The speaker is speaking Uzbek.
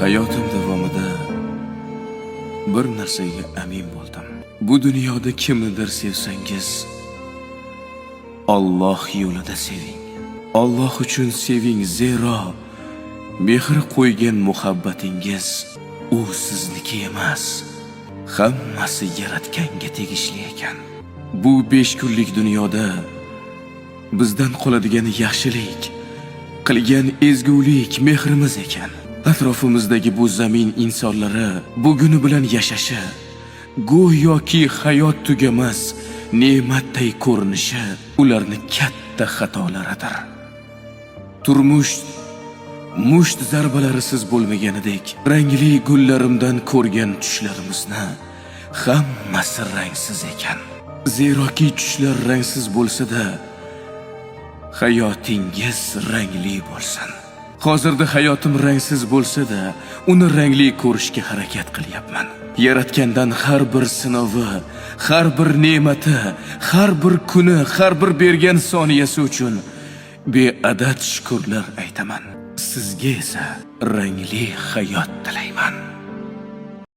Hayotim davomida bir narsaga amin bo'ldim. Bu dunyoda kimnidir sevsangiz, Alloh yo'lida seving. Alloh uchun seving, zero mehr qo'ygan muhabbatingiz u sizniki emas, hammasi yaratganga tegishli ekan. Bu 5 kunlik dunyoda bizdan qoladigan yaxshilik, qilgan ezgulik mehrimiz ekan. Atrofimizdagi bu zamin insonlari buguni bilan yashashi, go'yoki hayot tugamas ne'matday ko'rinishi ularning katta xatolaridir. Turmush musht zarbalarisiz bo'lmaganidek, rangli gullarimdan ko'rgan tushlarimizni hammasi rangsiz ekan. Zeroki tushlar rangsiz bo'lsa-da, hayotingiz rangli bo'lsin. Hozirda hayotim rangsiz bo'lsa-da, uni rangli ko'rishga harakat qilyapman. Yaratgandan har bir sinovi, har bir ne'mati, har bir kuni, har bir bergan soniyasi uchun beadad shukrlar aytaman. Sizga esa rangli hayot tilayman.